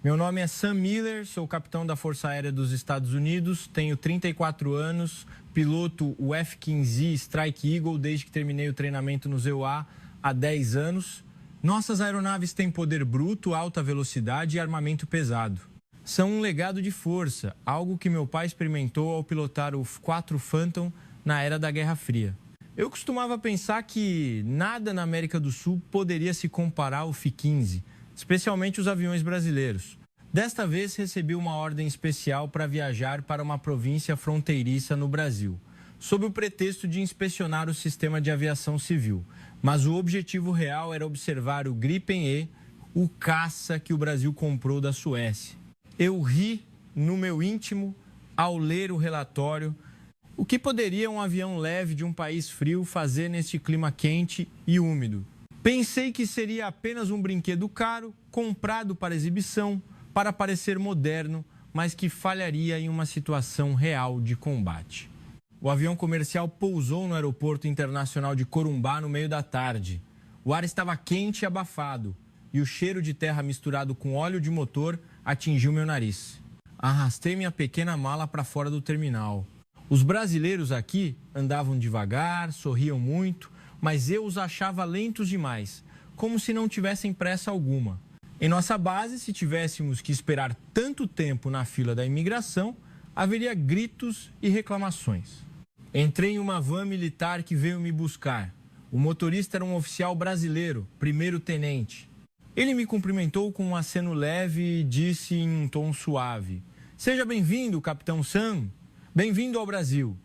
Meu nome é Sam Miller, sou capitão da Força Aérea dos Estados Unidos, tenho 34 anos, piloto o F-15 Strike Eagle desde que terminei o treinamento no ZUA há 10 anos. Nossas aeronaves têm poder bruto, alta velocidade e armamento pesado. São um legado de força, algo que meu pai experimentou ao pilotar o 4 Phantom na era da Guerra Fria. Eu costumava pensar que nada na América do Sul poderia se comparar ao F-15, especialmente os aviões brasileiros. Desta vez recebi uma ordem especial para viajar para uma província fronteiriça no Brasil, sob o pretexto de inspecionar o sistema de aviação civil. Mas o objetivo real era observar o Gripen E, o caça que o Brasil comprou da Suécia. Eu ri no meu íntimo ao ler o relatório. O que poderia um avião leve de um país frio fazer neste clima quente e úmido? Pensei que seria apenas um brinquedo caro, comprado para exibição, para parecer moderno, mas que falharia em uma situação real de combate. O avião comercial pousou no Aeroporto Internacional de Corumbá no meio da tarde. O ar estava quente e abafado, e o cheiro de terra misturado com óleo de motor atingiu meu nariz. Arrastei minha pequena mala para fora do terminal. Os brasileiros aqui andavam devagar, sorriam muito, mas eu os achava lentos demais, como se não tivessem pressa alguma. Em nossa base, se tivéssemos que esperar tanto tempo na fila da imigração, haveria gritos e reclamações. Entrei em uma van militar que veio me buscar. O motorista era um oficial brasileiro, primeiro-tenente. Ele me cumprimentou com um aceno leve e disse em um tom suave: "Seja bem-vindo, Capitão Sam. Bem-vindo ao Brasil."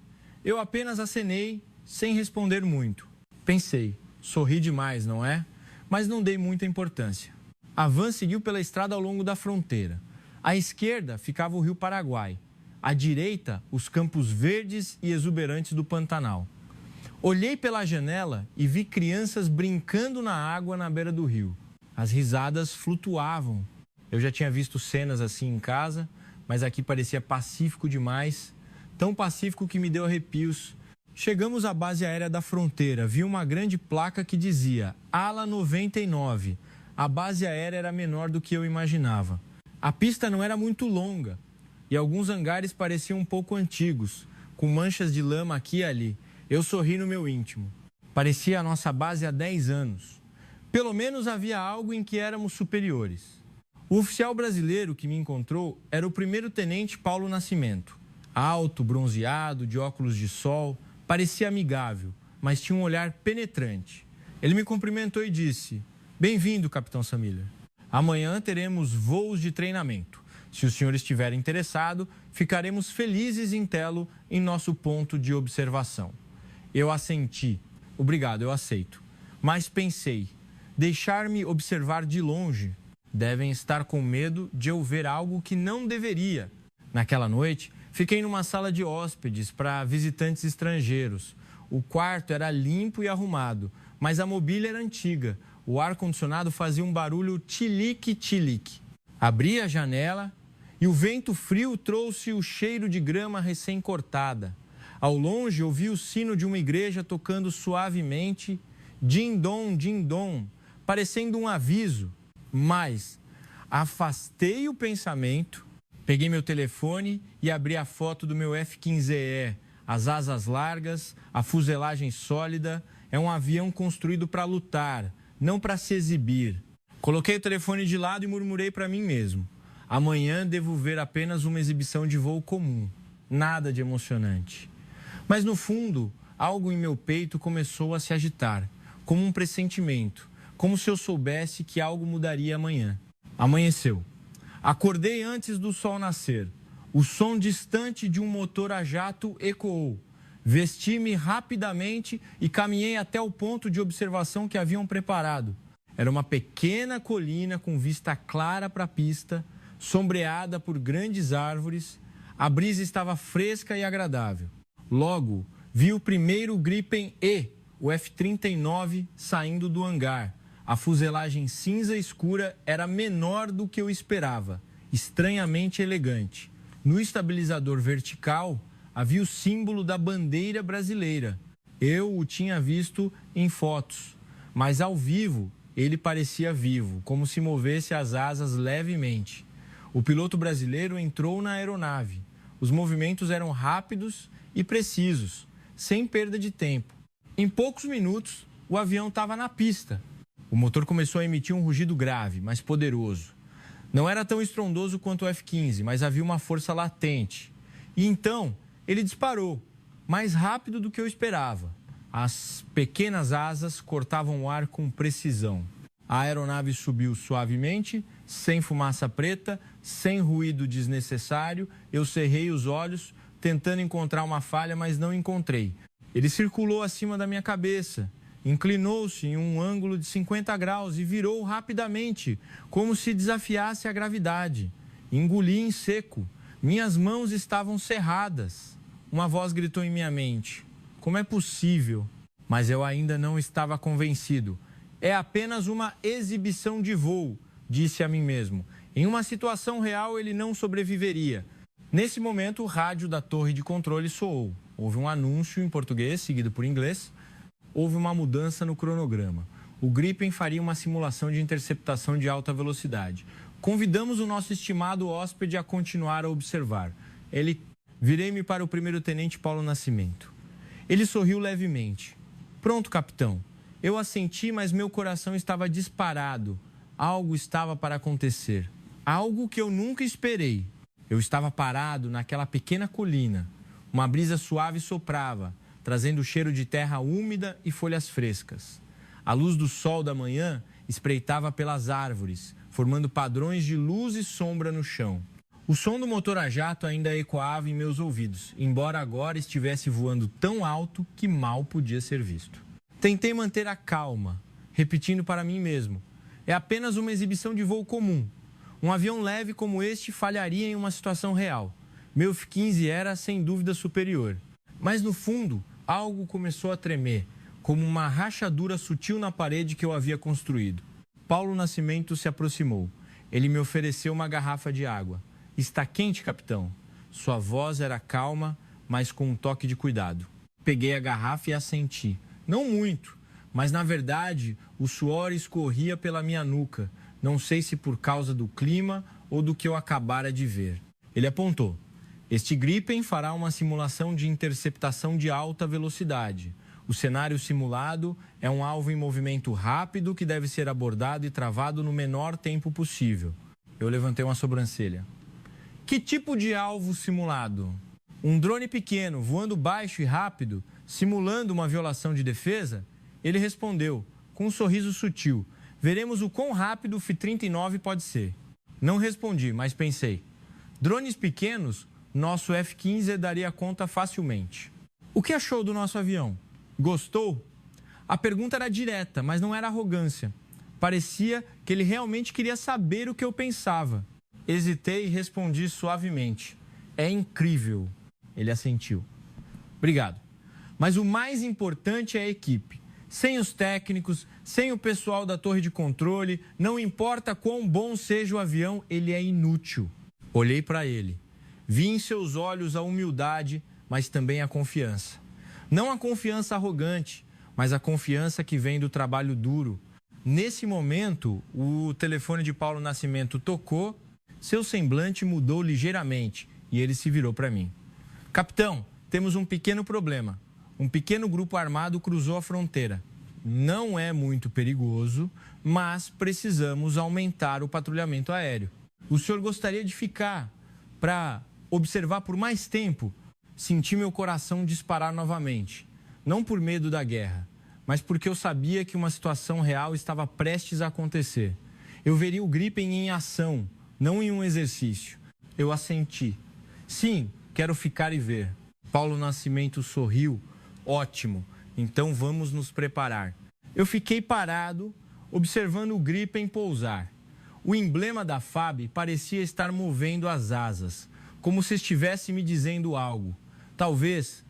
Eu apenas acenei, sem responder muito. Pensei, sorri demais, não é? Mas não dei muita importância. A van seguiu pela estrada ao longo da fronteira. À esquerda ficava o Rio Paraguai. À direita, os campos verdes e exuberantes do Pantanal. Olhei pela janela e vi crianças brincando na água na beira do rio. As risadas flutuavam. Eu já tinha visto cenas assim em casa, mas aqui parecia pacífico demais. Tão pacífico que me deu arrepios. Chegamos à base aérea da fronteira. Vi uma grande placa que dizia Ala 99. A base aérea era menor do que eu imaginava. A pista não era muito longa e alguns hangares pareciam um pouco antigos, com manchas de lama aqui e ali. Eu sorri no meu íntimo. Parecia a nossa base há 10 anos. Pelo menos havia algo em que éramos superiores. O oficial brasileiro que me encontrou era o primeiro-tenente Paulo Nascimento. Alto, bronzeado, de óculos de sol, parecia amigável, mas tinha um olhar penetrante. Ele me cumprimentou e disse: "Bem-vindo, Capitão Sam Miller. Amanhã teremos voos de treinamento. Se o senhor estiver interessado, ficaremos felizes em tê-lo em nosso ponto de observação." Eu assenti. Obrigado, eu aceito. Mas pensei, deixar-me observar de longe. Devem estar com medo de eu ver algo que não deveria. Naquela noite, fiquei numa sala de hóspedes para visitantes estrangeiros. O quarto era limpo e arrumado, mas a mobília era antiga. O ar-condicionado fazia um barulho tilique-tilique. Abri a janela e o vento frio trouxe o cheiro de grama recém-cortada. Ao longe, ouvi o sino de uma igreja tocando suavemente, din-dom, din-dom, parecendo um aviso. Mas afastei o pensamento, peguei meu telefone e abri a foto do meu F-15E. As asas largas, a fuselagem sólida. É um avião construído para lutar, não para se exibir. Coloquei o telefone de lado e murmurei para mim mesmo: amanhã devo ver apenas uma exibição de voo comum. Nada de emocionante. Mas no fundo, algo em meu peito começou a se agitar, como um pressentimento, como se eu soubesse que algo mudaria amanhã. Amanheceu. Acordei antes do sol nascer. O som distante de um motor a jato ecoou. Vesti-me rapidamente e caminhei até o ponto de observação que haviam preparado. Era uma pequena colina com vista clara para a pista, sombreada por grandes árvores. A brisa estava fresca e agradável. Logo, vi o primeiro Gripen E, o F-39, saindo do hangar. A fuselagem cinza escura era menor do que eu esperava, estranhamente elegante. No estabilizador vertical, havia o símbolo da bandeira brasileira. Eu o tinha visto em fotos, mas ao vivo ele parecia vivo, como se movesse as asas levemente. O piloto brasileiro entrou na aeronave. Os movimentos eram rápidos e precisos, sem perda de tempo. Em poucos minutos, o avião estava na pista. O motor começou a emitir um rugido grave, mas poderoso. Não era tão estrondoso quanto o F-15, mas havia uma força latente. E então, ele disparou, mais rápido do que eu esperava. As pequenas asas cortavam o ar com precisão. A aeronave subiu suavemente, sem fumaça preta, sem ruído desnecessário. Eu cerrei os olhos, tentando encontrar uma falha, mas não encontrei. Ele circulou acima da minha cabeça, inclinou-se em um ângulo de 50 graus e virou rapidamente, como se desafiasse a gravidade. Engoli em seco. Minhas mãos estavam cerradas. Uma voz gritou em minha mente: como é possível? Mas eu ainda não estava convencido. É apenas uma exibição de voo, disse a mim mesmo. Em uma situação real, ele não sobreviveria. Nesse momento, o rádio da torre de controle soou. Houve um anúncio em português, seguido por inglês. Houve uma mudança no cronograma. O Gripen faria uma simulação de interceptação de alta velocidade. Convidamos o nosso estimado hóspede a continuar a observar. Virei-me para o primeiro-tenente Paulo Nascimento. Ele sorriu levemente. Pronto, capitão. Eu assenti, mas meu coração estava disparado. Algo estava para acontecer. Algo que eu nunca esperei. Eu estava parado naquela pequena colina. Uma brisa suave soprava, trazendo o cheiro de terra úmida e folhas frescas. A luz do sol da manhã espreitava pelas árvores, formando padrões de luz e sombra no chão. O som do motor a jato ainda ecoava em meus ouvidos, embora agora estivesse voando tão alto que mal podia ser visto. Tentei manter a calma, repetindo para mim mesmo: é apenas uma exibição de voo comum. Um avião leve como este falharia em uma situação real. Meu F-15 era, sem dúvida, superior. Mas, no fundo, algo começou a tremer, como uma rachadura sutil na parede que eu havia construído. Paulo Nascimento se aproximou. Ele me ofereceu uma garrafa de água. Está quente, capitão? Sua voz era calma, mas com um toque de cuidado. Peguei a garrafa e assenti. Não muito, mas na verdade o suor escorria pela minha nuca. Não sei se por causa do clima ou do que eu acabara de ver. Ele apontou. Este Gripen fará uma simulação de interceptação de alta velocidade. O cenário simulado é um alvo em movimento rápido que deve ser abordado e travado no menor tempo possível. Eu levantei uma sobrancelha. Que tipo de alvo simulado? Um drone pequeno, voando baixo e rápido, simulando uma violação de defesa? Ele respondeu, com um sorriso sutil. Veremos o quão rápido o F-39 pode ser. Não respondi, mas pensei. Drones pequenos, nosso F-15 daria conta facilmente. O que achou do nosso avião? Gostou? A pergunta era direta, mas não era arrogância. Parecia que ele realmente queria saber o que eu pensava. Hesitei e respondi suavemente. É incrível. Ele assentiu. Obrigado. Mas o mais importante é a equipe. Sem os técnicos, sem o pessoal da torre de controle, não importa quão bom seja o avião, ele é inútil. Olhei para ele. Vi em seus olhos a humildade, mas também a confiança. Não a confiança arrogante, mas a confiança que vem do trabalho duro. Nesse momento, o telefone de Paulo Nascimento tocou, seu semblante mudou ligeiramente e ele se virou para mim. Capitão, temos um pequeno problema. Um pequeno grupo armado cruzou a fronteira. Não é muito perigoso, mas precisamos aumentar o patrulhamento aéreo. O senhor gostaria de ficar para observar por mais tempo? Senti meu coração disparar novamente. Não por medo da guerra, mas porque eu sabia que uma situação real estava prestes a acontecer. Eu veria o Gripen em ação, não em um exercício. Eu assenti. Sim, quero ficar e ver. Paulo Nascimento sorriu. Ótimo, então vamos nos preparar. Eu fiquei parado, observando o Gripen pousar. O emblema da FAB parecia estar movendo as asas, como se estivesse me dizendo algo. Talvez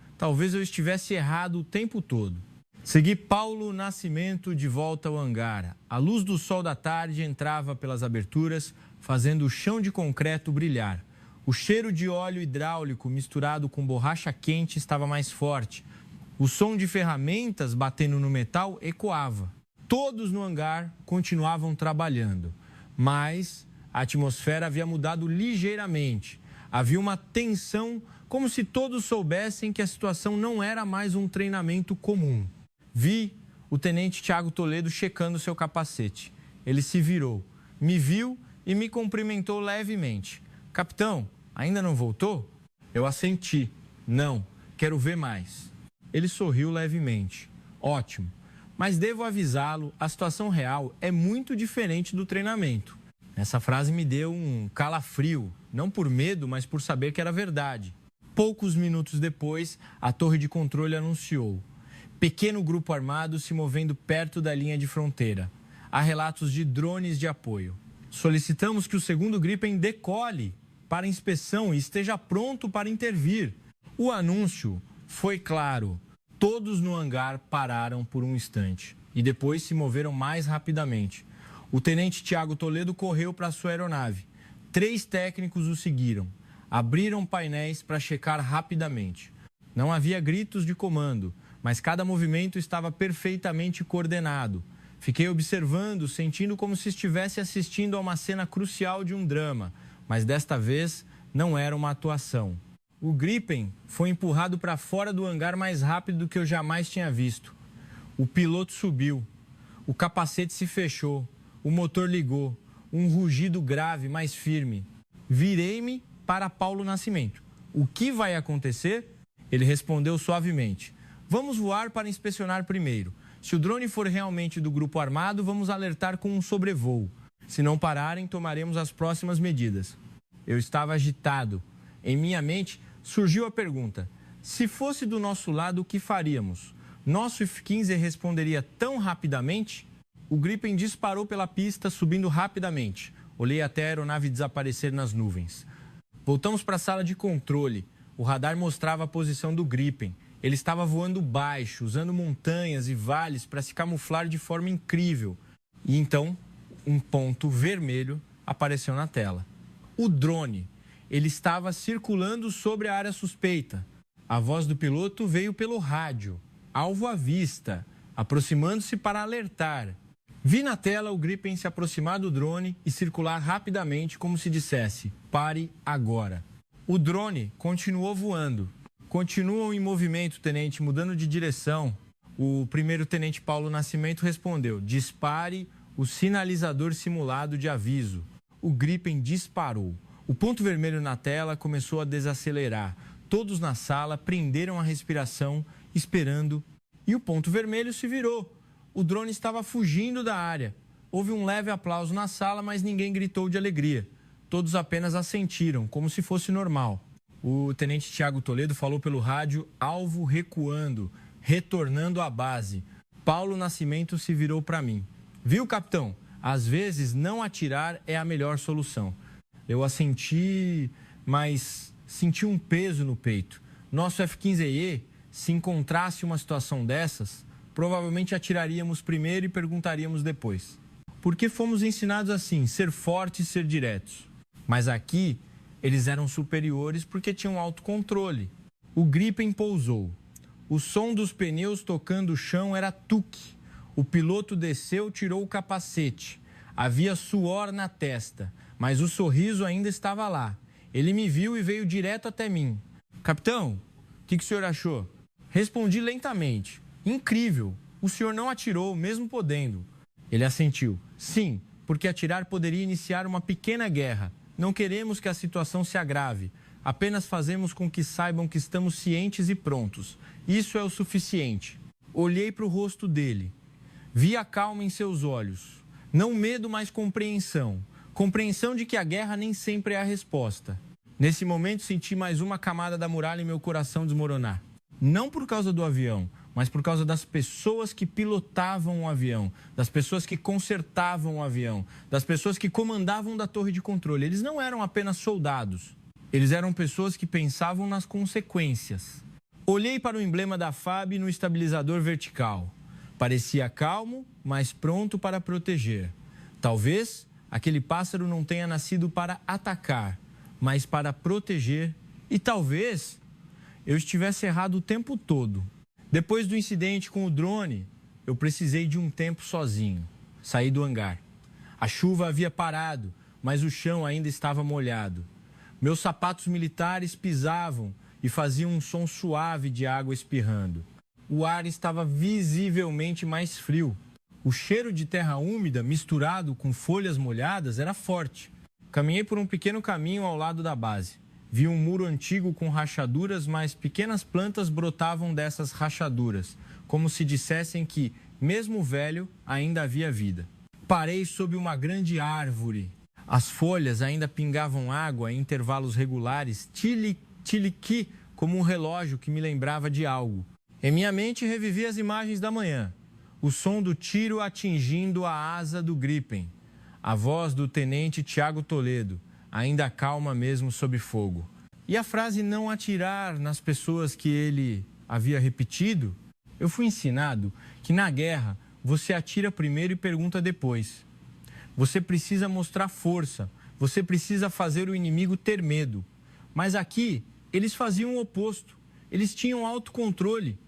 eu estivesse errado o tempo todo. Segui Paulo Nascimento de volta ao hangar. A luz do sol da tarde entrava pelas aberturas, fazendo o chão de concreto brilhar. O cheiro de óleo hidráulico misturado com borracha quente estava mais forte. O som de ferramentas batendo no metal ecoava. Todos no hangar continuavam trabalhando, mas A atmosfera havia mudado ligeiramente. Havia uma tensão, como se todos soubessem que a situação não era mais um treinamento comum. Vi o tenente Tiago Toledo checando seu capacete. Ele se virou, me viu e me cumprimentou levemente. Capitão, ainda não voltou? Eu assenti. Não, quero ver mais. Ele sorriu levemente. Ótimo. Mas devo avisá-lo, a situação real é muito diferente do treinamento. Essa frase me deu um calafrio, não por medo, mas por saber que era verdade. Poucos minutos depois, a torre de controle anunciou: pequeno grupo armado se movendo perto da linha de fronteira. Há relatos de drones de apoio. Solicitamos que o segundo Gripen decole para inspeção e esteja pronto para intervir. O anúncio foi claro. Todos no hangar pararam por um instante e depois se moveram mais rapidamente. O tenente Tiago Toledo correu para sua aeronave. 3 técnicos o seguiram. Abriram painéis para checar rapidamente. Não havia gritos de comando, mas cada movimento estava perfeitamente coordenado. Fiquei observando, sentindo como se estivesse assistindo a uma cena crucial de um drama, mas desta vez não era uma atuação. O Gripen foi empurrado para fora do hangar mais rápido do que eu jamais tinha visto. O piloto subiu, o capacete se fechou, o motor ligou, um rugido grave, mais firme. Virei-me para Paulo Nascimento. O que vai acontecer? Ele respondeu suavemente: vamos voar para inspecionar primeiro. Se o drone for realmente do grupo armado, vamos alertar com um sobrevoo. Se não pararem, tomaremos as próximas medidas. Eu estava agitado. Em minha mente surgiu a pergunta: se fosse do nosso lado, o que faríamos? Nosso F-15 responderia tão rapidamente? O Gripen disparou pela pista, subindo rapidamente. Olhei até a aeronave desaparecer nas nuvens. Voltamos para a sala de controle. O radar mostrava a posição do Gripen. Ele estava voando baixo, usando montanhas e vales para se camuflar de forma incrível. E então, um ponto vermelho apareceu na tela. O drone. Ele estava circulando sobre a área suspeita. A voz do piloto veio pelo rádio. Alvo à vista, aproximando-se para alertar. Vi na tela o Gripen se aproximar do drone e circular rapidamente, como se dissesse: pare agora. O drone continuou voando. Continuam em movimento, tenente, mudando de direção. O primeiro-tenente Paulo Nascimento respondeu: dispare o sinalizador simulado de aviso. O Gripen disparou. O ponto vermelho na tela começou a desacelerar. Todos na sala prenderam a respiração, esperando. E o ponto vermelho se virou. O drone estava fugindo da área. Houve um leve aplauso na sala, mas ninguém gritou de alegria. Todos apenas assentiram, como se fosse normal. O tenente Tiago Toledo falou pelo rádio: alvo recuando, retornando à base. Paulo Nascimento se virou para mim. Viu, capitão? Às vezes, não atirar é a melhor solução. Eu assenti, mas senti um peso no peito. Nosso F-15E, se encontrasse uma situação dessas, provavelmente atiraríamos primeiro e perguntaríamos depois. Porque fomos ensinados assim, ser fortes e ser diretos. Mas aqui, eles eram superiores porque tinham autocontrole. O Gripen pousou. O som dos pneus tocando o chão era tuque. O piloto desceu, tirou o capacete. Havia suor na testa, mas o sorriso ainda estava lá. Ele me viu e veio direto até mim. Capitão, o que o senhor achou? Respondi lentamente. Incrível, o senhor não atirou, mesmo podendo. Ele assentiu. Sim, porque atirar poderia iniciar uma pequena guerra. Não queremos que a situação se agrave. Apenas fazemos com que saibam que estamos cientes e prontos. Isso é o suficiente. Olhei para o rosto dele. Vi a calma em seus olhos. Não medo, mas compreensão. Compreensão de que a guerra nem sempre é a resposta. Nesse momento, senti mais uma camada da muralha em meu coração desmoronar. Não por causa do avião, mas por causa das pessoas que pilotavam o avião, das pessoas que consertavam o avião, das pessoas que comandavam da torre de controle. Eles não eram apenas soldados. Eles eram pessoas que pensavam nas consequências. Olhei para o emblema da FAB no estabilizador vertical. Parecia calmo, mas pronto para proteger. Talvez aquele pássaro não tenha nascido para atacar, mas para proteger. E talvez eu estivesse errado o tempo todo. Depois do incidente com o drone, eu precisei de um tempo sozinho. Saí do hangar. A chuva havia parado. mas o chão ainda estava molhado. Meus sapatos militares pisavam e faziam um som suave de água espirrando. O ar estava visivelmente mais frio. O cheiro de terra úmida, misturado com folhas molhadas, era forte. Caminhei por um pequeno caminho ao lado da base. Vi um muro antigo com rachaduras, mas pequenas plantas brotavam dessas rachaduras, como se dissessem que, mesmo velho, ainda havia vida. Parei sob uma grande árvore. As folhas ainda pingavam água em intervalos regulares, tiliqui, como um relógio que me lembrava de algo. Em minha mente revivi as imagens da manhã. O som do tiro atingindo a asa do Gripen. A voz do tenente Tiago Toledo, ainda calma mesmo sob fogo. E a frase não atirar nas pessoas que ele havia repetido? Eu fui ensinado que na guerra você atira primeiro e pergunta depois. Você precisa mostrar força, você precisa fazer o inimigo ter medo. Mas aqui eles faziam o oposto, eles tinham autocontrole.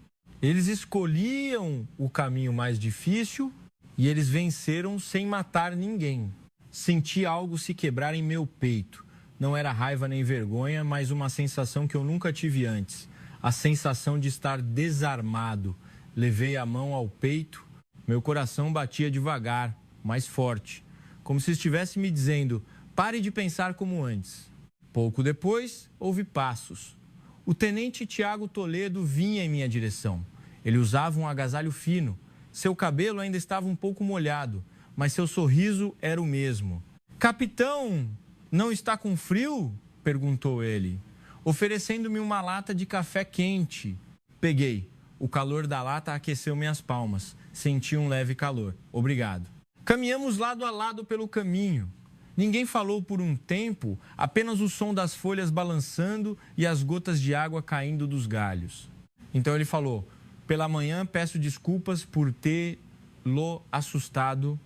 Eles escolhiam o caminho mais difícil e eles venceram sem matar ninguém. Senti algo se quebrar em meu peito. Não era raiva nem vergonha, mas uma sensação que eu nunca tive antes. A sensação de estar desarmado. Levei a mão ao peito. Meu coração batia devagar, mais forte. Como se estivesse me dizendo, pare de pensar como antes. Pouco depois, houve passos. O tenente Tiago Toledo vinha em minha direção. Ele usava um agasalho fino. Seu cabelo ainda estava um pouco molhado, mas seu sorriso era o mesmo. Capitão, não está com frio? Perguntou ele, oferecendo-me uma lata de café quente. Peguei. O calor da lata aqueceu minhas palmas. Senti um leve calor. Obrigado. Caminhamos lado a lado pelo caminho. Ninguém falou por um tempo, apenas o som das folhas balançando e as gotas de água caindo dos galhos. Então ele falou, pela manhã peço desculpas por tê-lo assustado.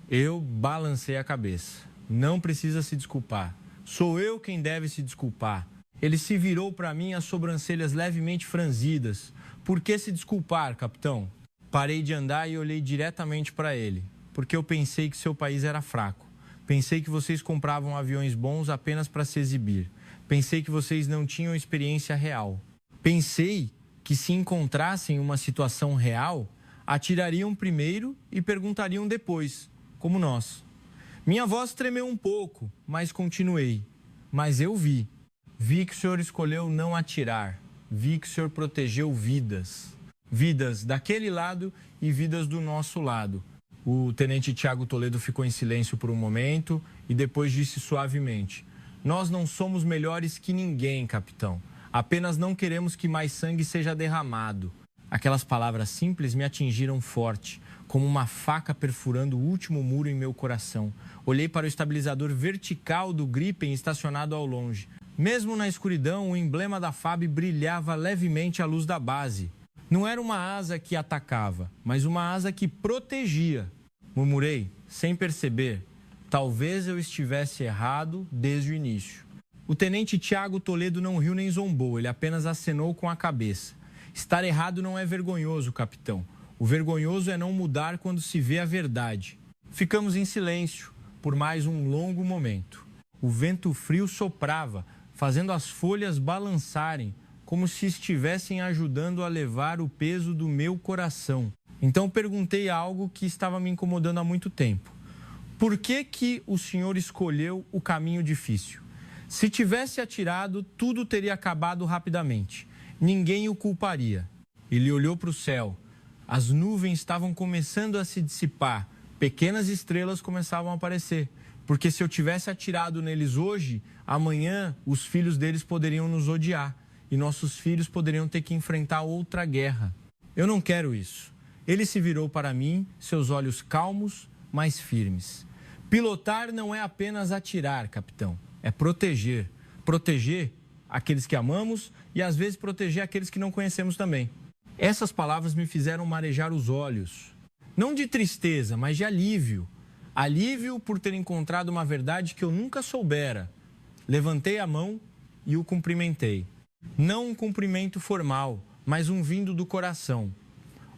Eu balancei a cabeça. Não precisa se desculpar. Sou eu quem deve se desculpar. Ele se virou para mim, as sobrancelhas levemente franzidas. Por que se desculpar, capitão? Parei de andar e olhei diretamente para ele, porque eu pensei que seu país era fraco. Pensei que vocês compravam aviões bons apenas para se exibir. Pensei que vocês não tinham experiência real. Pensei que se encontrassem uma situação real, atirariam primeiro e perguntariam depois, como nós. Minha voz tremeu um pouco, mas continuei. Mas eu vi. Vi que o senhor escolheu não atirar. Vi que o senhor protegeu vidas. Vidas daquele lado e vidas do nosso lado. O tenente Tiago Toledo ficou em silêncio por um momento e depois disse suavemente, nós não somos melhores que ninguém, capitão. Apenas não queremos que mais sangue seja derramado. Aquelas palavras simples me atingiram forte, como uma faca perfurando o último muro em meu coração. Olhei para o estabilizador vertical do Gripen estacionado ao longe. Mesmo na escuridão, o emblema da FAB brilhava levemente à luz da base. Não era uma asa que atacava, mas uma asa que protegia. Murmurei, sem perceber. Talvez eu estivesse errado desde o início. O tenente Tiago Toledo não riu nem zombou, ele apenas acenou com a cabeça. Estar errado não é vergonhoso, capitão. O vergonhoso é não mudar quando se vê a verdade. Ficamos em silêncio por mais um longo momento. O vento frio soprava, fazendo as folhas balançarem, como se estivessem ajudando a levar o peso do meu coração. Então perguntei algo que estava me incomodando há muito tempo. Por que o senhor escolheu o caminho difícil? Se tivesse atirado, tudo teria acabado rapidamente. Ninguém o culparia. Ele olhou para o céu. As nuvens estavam começando a se dissipar. Pequenas estrelas começavam a aparecer. Porque se eu tivesse atirado neles hoje, amanhã os filhos deles poderiam nos odiar. E nossos filhos poderiam ter que enfrentar outra guerra. Eu não quero isso. Ele se virou para mim, seus olhos calmos, mas firmes. Pilotar não é apenas atirar, capitão. É proteger. Proteger aqueles que amamos e, às vezes, proteger aqueles que não conhecemos também. Essas palavras me fizeram marejar os olhos. Não de tristeza, mas de alívio. Alívio por ter encontrado uma verdade que eu nunca soubera. Levantei a mão e o cumprimentei. Não um cumprimento formal, mas um vindo do coração.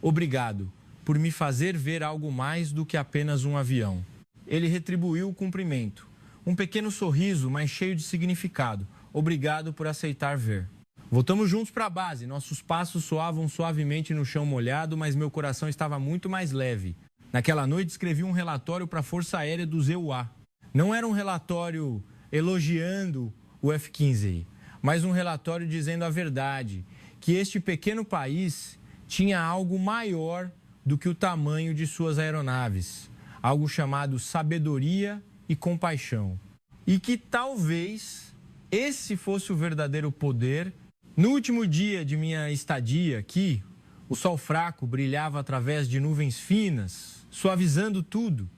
Obrigado por me fazer ver algo mais do que apenas um avião. Ele retribuiu o cumprimento. um pequeno sorriso, mas cheio de significado. Obrigado por aceitar ver. Voltamos juntos para a base. Nossos passos soavam suavemente no chão molhado, mas meu coração estava muito mais leve. Naquela noite, escrevi um relatório para a Força Aérea dos EUA. Não era um relatório elogiando o F-15, mas um relatório dizendo a verdade, que este pequeno país tinha algo maior do que o tamanho de suas aeronaves, algo chamado sabedoria e compaixão. E que talvez esse fosse o verdadeiro poder. No último dia de minha estadia aqui, o sol fraco brilhava através de nuvens finas, suavizando tudo.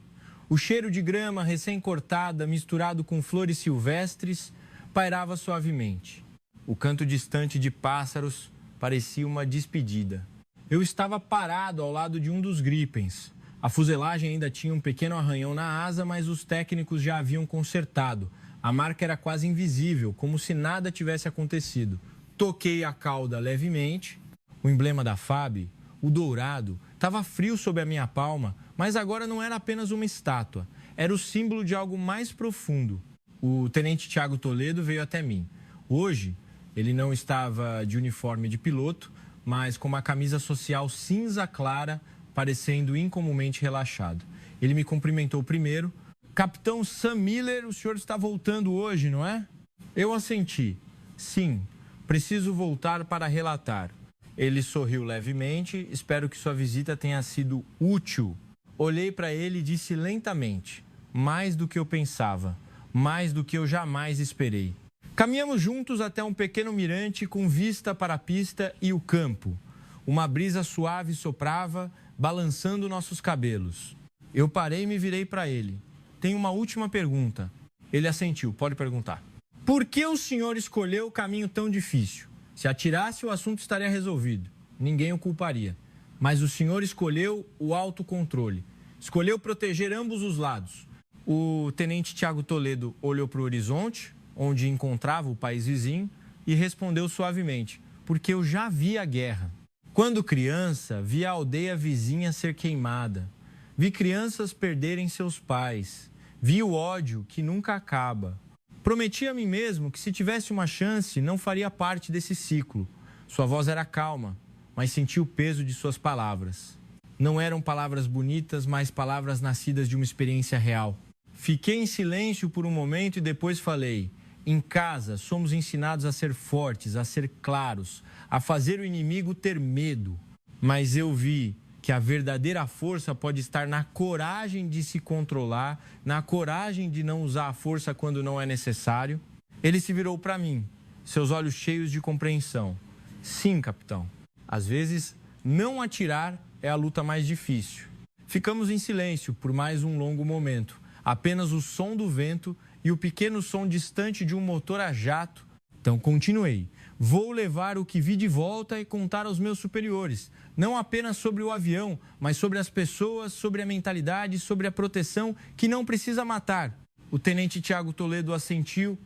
O cheiro de grama recém-cortada, misturado com flores silvestres, pairava suavemente. O canto distante de pássaros parecia uma despedida. Eu estava parado ao lado de um dos Gripens. A fuselagem ainda tinha um pequeno arranhão na asa, mas os técnicos já haviam consertado. A marca era quase invisível, como se nada tivesse acontecido. Toquei a cauda levemente. O emblema da FAB, o dourado, estava frio sob a minha palma, mas agora não era apenas uma estátua. Era o símbolo de algo mais profundo. O tenente Tiago Toledo veio até mim. Hoje, ele não estava de uniforme de piloto, mas com uma camisa social cinza clara, parecendo incomumente relaxado. Ele me cumprimentou primeiro. Capitão Sam Miller, o senhor está voltando hoje, não é? Eu assenti. Sim, preciso voltar para relatar. Ele sorriu levemente. Espero que sua visita tenha sido útil. Olhei para ele e disse lentamente: mais do que eu pensava, mais do que eu jamais esperei. Caminhamos juntos até um pequeno mirante com vista para a pista e o campo. Uma brisa suave soprava, balançando nossos cabelos. Eu parei e me virei para ele. Tenho uma última pergunta. Ele assentiu. Pode perguntar. Por que o senhor escolheu o caminho tão difícil? Se atirasse, o assunto estaria resolvido. Ninguém o culparia. Mas o senhor escolheu o autocontrole. Escolheu proteger ambos os lados. O tenente Tiago Toledo olhou para o horizonte, onde encontrava o país vizinho, e respondeu suavemente: porque eu já vi a guerra. Quando criança, vi a aldeia vizinha ser queimada. Vi crianças perderem seus pais. Vi o ódio que nunca acaba. Prometi a mim mesmo que, se tivesse uma chance, não faria parte desse ciclo. Sua voz era calma, mas senti o peso de suas palavras. Não eram palavras bonitas, mas palavras nascidas de uma experiência real. Fiquei em silêncio por um momento e depois falei: em casa, somos ensinados a ser fortes, a ser claros, a fazer o inimigo ter medo. Mas eu vi que a verdadeira força pode estar na coragem de se controlar, na coragem de não usar a força quando não é necessário. Ele se virou para mim, seus olhos cheios de compreensão. Sim, capitão. Às vezes, não atirar é a luta mais difícil. Ficamos em silêncio por mais um longo momento. Apenas o som do vento e o pequeno som distante de um motor a jato. Então continuei. Vou levar o que vi de volta e contar aos meus superiores. Não apenas sobre o avião, mas sobre as pessoas, sobre a mentalidade, sobre a proteção que não precisa matar. O tenente Tiago Toledo assentiu.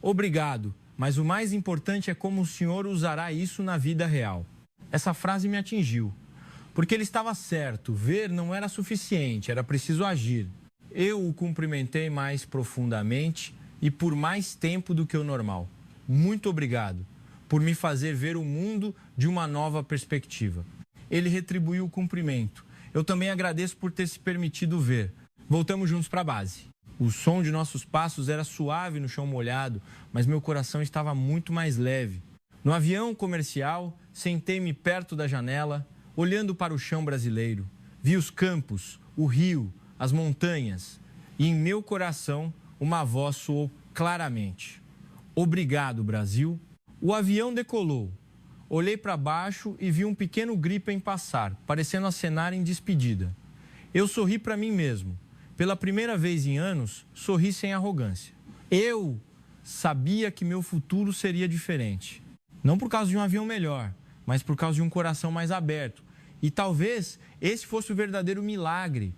Obrigado, mas o mais importante é como o senhor usará isso na vida real. Essa frase me atingiu, porque ele estava certo. Ver não era suficiente, era preciso agir. Eu o cumprimentei mais profundamente e por mais tempo do que o normal. Muito obrigado por me fazer ver o mundo de uma nova perspectiva. Ele retribuiu o cumprimento. Eu também agradeço por ter se permitido ver. Voltamos juntos para a base. O som de nossos passos era suave no chão molhado, mas meu coração estava muito mais leve. No avião comercial, sentei-me perto da janela, olhando para o chão brasileiro. Vi os campos, o rio, as montanhas, e em meu coração uma voz soou claramente: obrigado, Brasil. O avião decolou. Olhei para baixo e vi um pequeno Gripen passar, parecendo acenar em despedida. Eu sorri para mim mesmo. Pela primeira vez em anos, sorri sem arrogância. Eu sabia que meu futuro seria diferente. Não por causa de um avião melhor, mas por causa de um coração mais aberto. E talvez esse fosse o verdadeiro milagre